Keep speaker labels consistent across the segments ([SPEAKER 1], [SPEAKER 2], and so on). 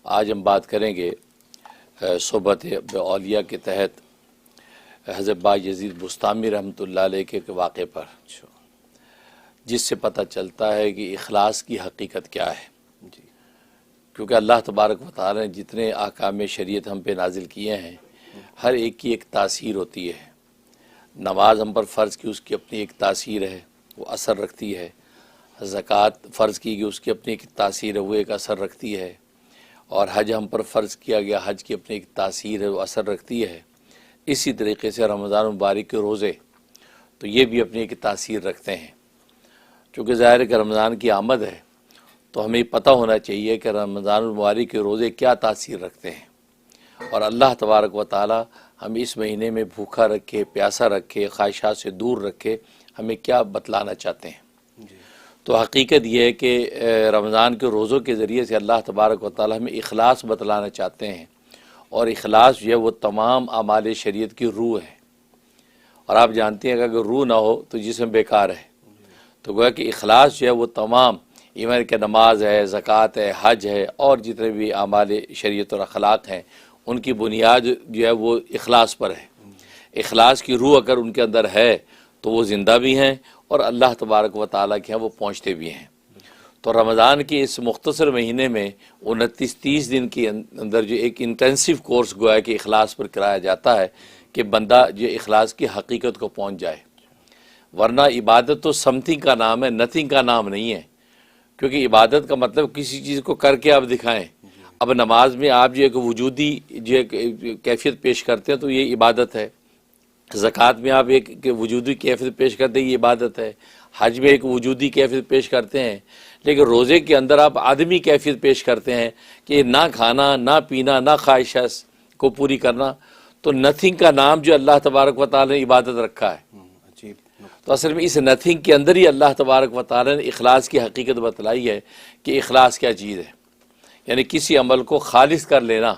[SPEAKER 1] آج ہم بات کریں گے صحبت اولیاء کے تحت حضرت بایزید بستامی رحمۃ اللہ علیہ کے واقعے پر، جس سے پتہ چلتا ہے کہ اخلاص کی حقیقت کیا ہے۔ کیونکہ اللہ تبارک و تعالی نے جتنے احکام شریعت ہم پہ نازل کیے ہیں، ہر ایک کی ایک تاثیر ہوتی ہے۔ نماز ہم پر فرض کی، اس کی اپنی ایک تاثیر ہے، وہ اثر رکھتی ہے۔ زکوٰۃ فرض کی گئی، اس کی اپنی ایک تاثیر ہے، وہ ایک اثر رکھتی ہے۔ اور حج ہم پر فرض کیا گیا، حج کی اپنی ایک تاثیر ہے، وہ اثر رکھتی ہے۔ اسی طریقے سے رمضان مبارک کے روزے تو یہ بھی اپنی ایک تاثیر رکھتے ہیں۔ چونکہ ظاہر ہے کہ رمضان کی آمد ہے تو ہمیں پتہ ہونا چاہیے کہ رمضان المبارک کے روزے کیا تاثیر رکھتے ہیں، اور اللہ تبارک و تعالی ہم اس مہینے میں بھوکا رکھے، پیاسا رکھے، خواہشات سے دور رکھے، ہمیں کیا بتلانا چاہتے ہیں۔ تو حقیقت یہ ہے کہ رمضان کے روزوں کے ذریعے سے اللہ تبارک و تعالی ہمیں اخلاص بتلانا چاہتے ہیں، اور اخلاص جو ہے وہ تمام اعمال شریعت کی روح ہے۔ اور آپ جانتے ہیں کہ اگر روح نہ ہو تو جسم بیکار ہے۔ تو گویا کہ اخلاص جو ہے وہ تمام ایمان کہ نماز ہے، زکوٰۃ ہے، حج ہے، اور جتنے بھی اعمال شریعت اور اخلاق ہیں، ان کی بنیاد جو ہے وہ اخلاص پر ہے۔ اخلاص کی روح اگر ان کے اندر ہے تو وہ زندہ بھی ہیں، اور اللہ تبارک و تعالیٰ کے ہیں وہ پہنچتے بھی ہیں۔ تو رمضان کے اس مختصر مہینے میں 29-30 دن کے اندر جو ایک انٹینسیو کورس گویا کہ اخلاص پر کرایا جاتا ہے کہ بندہ جو اخلاص کی حقیقت کو پہنچ جائے۔ ورنہ عبادت تو سمتھنگ کا نام ہے، نتھنگ کا نام نہیں ہے۔ کیونکہ عبادت کا مطلب کسی چیز کو کر کے آپ دکھائیں۔ اب نماز میں آپ جو ایک وجودی جو ایک کیفیت پیش کرتے ہیں تو یہ عبادت ہے۔ زکوٰۃ میں آپ ایک وجودی کیفیت پیش کرتے ہیں، یہ عبادت ہے۔ حج میں ایک وجودی کیفیت پیش کرتے ہیں، لیکن روزے کے اندر آپ آدمی کیفیت پیش کرتے ہیں کہ نہ کھانا، نہ پینا، نہ خواہشات کو پوری کرنا۔ تو نتھنگ کا نام جو اللہ تبارک و تعالی نے عبادت رکھا ہے۔ تو اصل میں اس نتھنگ کے اندر ہی اللہ تبارک و تعالی نے اخلاص کی حقیقت بتلائی ہے کہ اخلاص کیا چیز ہے۔ یعنی کسی عمل کو خالص کر لینا،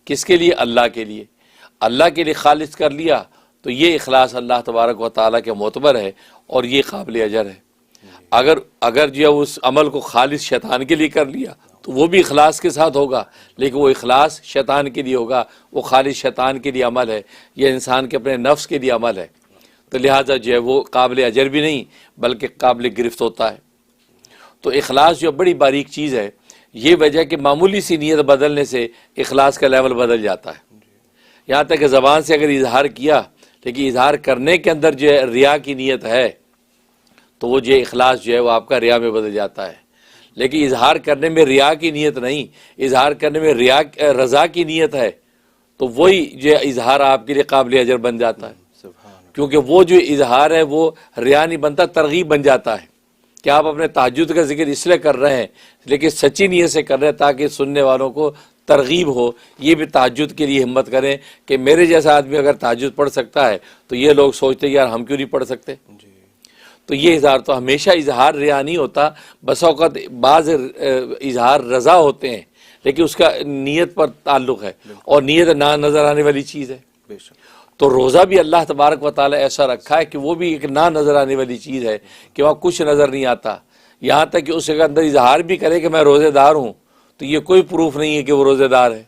[SPEAKER 1] کس کے لیے؟ اللہ کے لیے۔ اللہ کے لیے خالص کر لیا تو یہ اخلاص اللہ تبارک و تعالیٰ کے معتبر ہے، اور یہ قابل اجر ہے۔ اگر جو ہے اس عمل کو خالص شیطان کے لیے کر لیا تو وہ بھی اخلاص کے ساتھ ہوگا، لیکن وہ اخلاص شیطان کے لیے ہوگا، وہ خالص شیطان کے لیے عمل ہے، یہ انسان کے اپنے نفس کے لیے عمل ہے۔ تو لہٰذا جو ہے وہ قابل اجر بھی نہیں بلکہ قابل گرفت ہوتا ہے۔ تو اخلاص جو بڑی باریک چیز ہے، یہ وجہ کہ معمولی سی نیت بدلنے سے اخلاص کا لیول بدل جاتا ہے۔ یہاں تک کہ زبان سے اگر اظہار کیا، لیکن اظہار کرنے کے اندر جو ہے ریا کی نیت ہے تو وہ جو اخلاص جو ہے وہ آپ کا ریا میں بدل جاتا ہے۔ لیکن اظہار کرنے میں ریا کی نیت نہیں، اظہار کرنے میں رضا کی نیت ہے تو وہی جو اظہار آپ کے لیے قابل اجر بن جاتا ہے۔ کیونکہ وہ جو اظہار ہے وہ ریا نہیں بنتا، ترغیب بن جاتا ہے کہ آپ اپنے تہجد کا ذکر اس لیے کر رہے ہیں لیکن سچی نیت سے کر رہے ہیں تاکہ سننے والوں کو ترغیب ہو، یہ بھی تہجد کے لیے ہمت کریں کہ میرے جیسا آدمی اگر تہجد پڑھ سکتا ہے تو یہ لوگ سوچتے ہیں یار ہم کیوں نہیں پڑھ سکتے۔ تو یہ اظہار تو ہمیشہ اظہار ریا نہیں ہوتا، بس اوقات بعض اظہار رضا ہوتے ہیں لیکن اس کا نیت پر تعلق ہے، اور نیت نہ نظر آنے والی چیز ہے۔ تو روزہ بھی اللہ تبارک و تعالی ایسا رکھا ہے کہ وہ بھی ایک نہ نظر آنے والی چیز ہے کہ وہاں کچھ نظر نہیں آتا، یہاں تک کہ اس کے اندر اظہار بھی کرے کہ میں روزے دار ہوں تو یہ کوئی پروف نہیں ہے کہ وہ روزے دار ہے،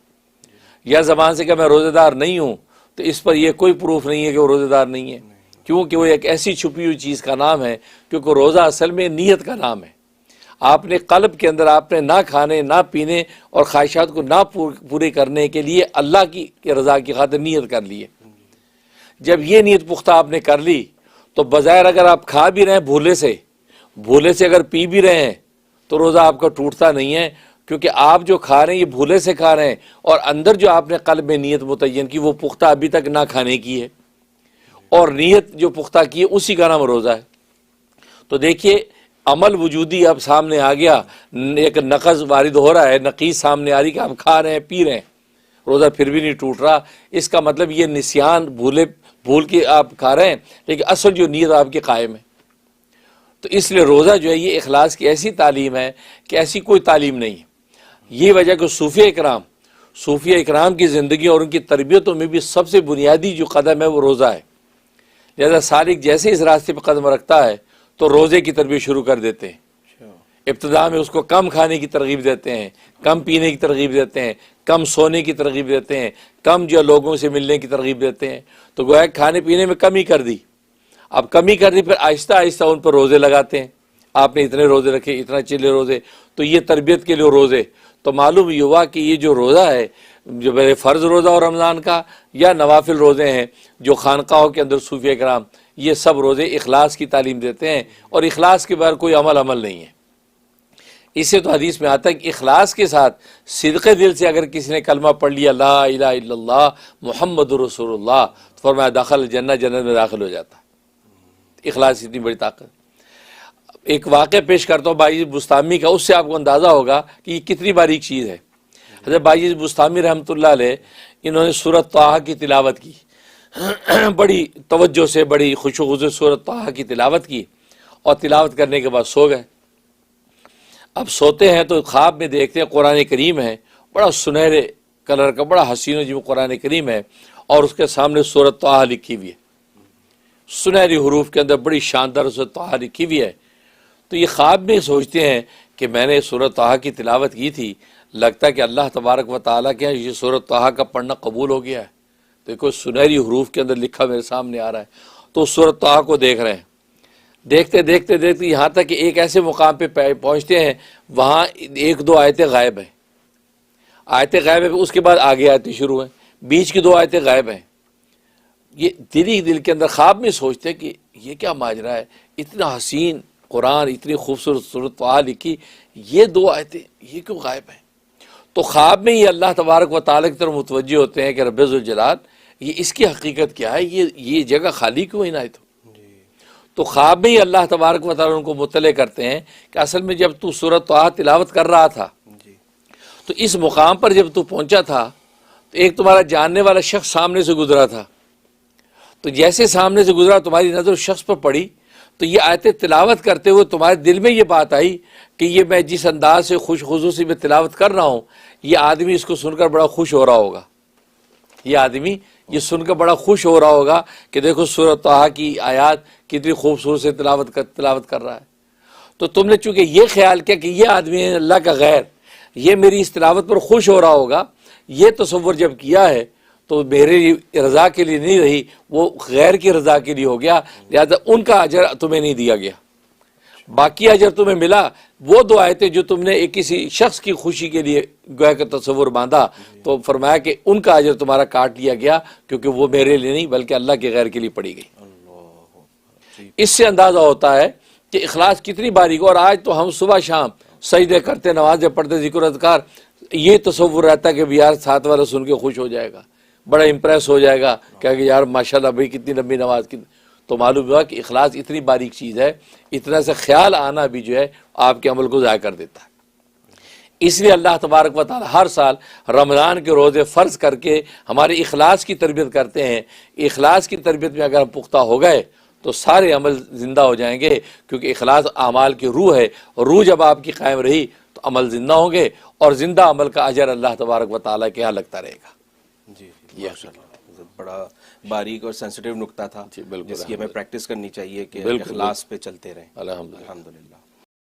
[SPEAKER 1] یا زبان سے کہ میں روزے دار نہیں ہوں تو اس پر یہ کوئی پروف نہیں ہے کہ وہ روزے دار نہیں ہے، کیونکہ وہ ایک ایسی چھپی ہوئی چیز کا نام ہے۔ کیونکہ روزہ اصل میں نیت کا نام ہے۔ آپ نے قلب کے اندر آپ نے نہ کھانے، نہ پینے اور خواہشات کو نہ پورے کرنے کے لیے اللہ کی رضا کی خاطر نیت کر لی ہے۔ جب یہ نیت پختہ آپ نے کر لی تو بظاہر اگر آپ کھا بھی رہے ہیں بھولے سے اگر پی بھی رہے ہیں تو روزہ آپ کا ٹوٹتا نہیں ہے، کیونکہ آپ جو کھا رہے ہیں یہ بھولے سے کھا رہے ہیں، اور اندر جو آپ نے قلب میں نیت متعین کی وہ پختہ ابھی تک نہ کھانے کی ہے، اور نیت جو پختہ کی ہے اسی کا نام روزہ ہے۔ تو دیکھیے عمل وجودی اب سامنے آ گیا، ایک نقض وارد ہو رہا ہے، نقیص سامنے آ رہی کہ آپ کھا رہے ہیں پی رہے ہیں، روزہ پھر بھی نہیں ٹوٹ رہا۔ اس کا مطلب یہ نسیان بھول کے آپ کھا رہے ہیں، لیکن اصل جو نیت آپ کی قائم ہے۔ تو اس لیے روزہ جو ہے یہ اخلاص کی ایسی تعلیم ہے کہ ایسی کوئی تعلیم نہیں ہے۔ یہ وجہ کہ صوفیہ اکرام کی زندگی اور ان کی تربیتوں میں بھی سب سے بنیادی جو قدم ہے وہ روزہ ہے۔ لہذا سالک جیسے اس راستے پہ قدم رکھتا ہے تو روزے کی تربیت شروع کر دیتے ہیں۔ ابتدا میں اس کو کم کھانے کی ترغیب دیتے ہیں، کم پینے کی ترغیب دیتے ہیں، کم سونے کی ترغیب دیتے ہیں، کم جو لوگوں سے ملنے کی ترغیب دیتے ہیں، تو گویا کھانے پینے میں کمی کر دی. اب کمی کر دی، پھر آہستہ آہستہ ان پر روزے لگاتے ہیں. آپ نے اتنے روزے رکھے، اتنا چلے روزے، تو یہ تربیت کے لیے روزے. تو معلوم یہ ہوا کہ یہ جو روزہ ہے، جو میرے فرض روزہ اور رمضان کا یا نوافل روزے ہیں جو خانقاہوں کے اندر صوفیہ کرام، یہ سب روزے اخلاص کی تعلیم دیتے ہیں، اور اخلاص کے بغیر کوئی عمل نہیں ہے. اس سے تو حدیث میں آتا ہے کہ اخلاص کے ساتھ صدق دل سے اگر کسی نے کلمہ پڑھ لیا لا الہ الا اللہ محمد رسول اللہ، تو فرمایا داخل الجنہ، جنت میں داخل ہو جاتا. اخلاص اتنی بڑی طاقت. ایک واقعہ پیش کرتا ہوں باجیز بستامی کا، اس سے آپ کو اندازہ ہوگا کہ یہ کتنی باریک چیز ہے. حضرت باجیز بستامی رحمۃ اللہ علیہ، انہوں نے سورۃ طٰہٰ کی تلاوت کی، بڑی توجہ سے، بڑی خشوع و خضوع سے سورۃ طٰہٰ کی تلاوت کی، اور تلاوت کرنے کے بعد سو گئے. اب سوتے ہیں تو خواب میں دیکھتے ہیں قرآن کریم ہے، بڑا سنہرے کلر کا، بڑا حسین و جمیل قرآن کریم ہے، اور اس کے سامنے سورۃ طٰہٰ لکھی ہوئی ہے، سنہری حروف کے اندر بڑی شاندار سورۃ طٰہٰ لکھی ہوئی ہے. تو یہ خواب میں سوچتے ہیں کہ میں نے سورۃ طٰہٰ کی تلاوت کی تھی، لگتا ہے کہ اللہ تبارک و تعالیٰ کے یہ سورۃ طٰہٰ کا پڑھنا قبول ہو گیا ہے. دیکھو سنہری حروف کے اندر لکھا میرے سامنے آ رہا ہے. تو سورۃ طٰہٰ کو دیکھ رہے ہیں، دیکھتے دیکھتے دیکھتے یہاں تک کہ ایک ایسے مقام پہ پہنچتے ہیں، وہاں ایک دو آیتیں غائب ہیں. آیتیں غائب ہیں، اس کے بعد آگے آیتیں شروع ہیں، بیچ کی دو آیتیں غائب ہیں. یہ دل کے اندر خواب میں سوچتے ہیں کہ یہ کیا ماجرا ہے، اتنا حسین قرآن، اتنی خوبصورت سورۃ طٰہٰ لکھی، یہ دو آیتیں یہ کیوں غائب ہیں؟ تو خواب میں یہ اللہ تبارک و تعالیٰ کی طرف متوجہ ہوتے ہیں کہ رب ذوالجلال، یہ اس کی حقیقت کیا ہے، یہ جگہ خالی کیوں عنایت ہو. تو خواب میں ہی اللہ تبارک و تعالیٰ ان کو مطلع کرتے ہیں کہ اصل میں جب تو سورۃ طٰہٰ تلاوت کر رہا تھا تو اس مقام پر جب تو پہنچا تھا تو ایک تمہارا جاننے والا شخص سامنے سے گزرا تھا. تو جیسے سامنے سے گزرا تمہاری نظر اس شخص پر پڑی، تو یہ آیتیں تلاوت کرتے ہوئے تمہارے دل میں یہ بات آئی کہ یہ میں جس انداز سے خوش خصوصی میں تلاوت کر رہا ہوں، یہ آدمی اس کو سن کر بڑا خوش ہو رہا ہوگا، یہ آدمی یہ سن کر بڑا خوش ہو رہا ہوگا کہ دیکھو سورۃ طٰہٰ کی آیات کتنی خوبصورت سے تلاوت کر رہا ہے. تو تم نے چونکہ یہ خیال کیا کہ یہ آدمی ہے اللہ کا غیر، یہ میری اس تلاوت پر خوش ہو رہا ہوگا، یہ تصور جب کیا ہے تو میری رضا کے لیے نہیں رہی، وہ غیر کی رضا کے لیے ہو گیا، لہذا ان کا اجر تمہیں نہیں دیا گیا. باقی اجر تمہیں ملا وہ دو آیتیں جو تم نے ایک کسی شخص کی خوشی کے لیے گویا کا تصور باندھا، تو فرمایا کہ ان کا اجر تمہارا کاٹ لیا گیا، کیونکہ وہ میرے لیے نہیں بلکہ اللہ کے غیر کے لیے پڑی گئی. اس سے اندازہ ہوتا ہے کہ اخلاص کتنی باریک. اور آج تو ہم صبح شام سجدے کرتے، نمازیں پڑھتے، ذکر و اذکار، یہ تصور رہتا ہے کہ یار ساتھ والا سن کے خوش ہو جائے گا، بڑا امپریس ہو جائے گا کہ یار ماشاءاللہ بھائی کتنی لمبی نماز کی. تو معلوم ہوا کہ اخلاص اتنی باریک چیز ہے، اتنا سے خیال آنا بھی جو ہے آپ کے عمل کو ضائع کر دیتا ہے. اس لیے اللہ تبارک و تعالی ہر سال رمضان کے روزے فرض کر کے ہمارے اخلاص کی تربیت کرتے ہیں. اخلاص کی تربیت میں اگر ہم پختہ ہو گئے تو سارے عمل زندہ ہو جائیں گے، کیونکہ اخلاص اعمال کی روح ہے، اور روح جب آپ کی قائم رہی تو عمل زندہ ہوں گے، اور زندہ عمل کا اجر اللہ تبارک و تعالیٰ کے یہاں لگتا رہے گا.
[SPEAKER 2] جی بڑا باریک اور سینسٹیو نقطہ تھا،
[SPEAKER 1] بالکل،
[SPEAKER 2] جس کی ہمیں پریکٹس کرنی چاہیے کہ اخلاص پہ چلتے رہیں.
[SPEAKER 1] الحمدللہ.
[SPEAKER 2] الحمدللہ.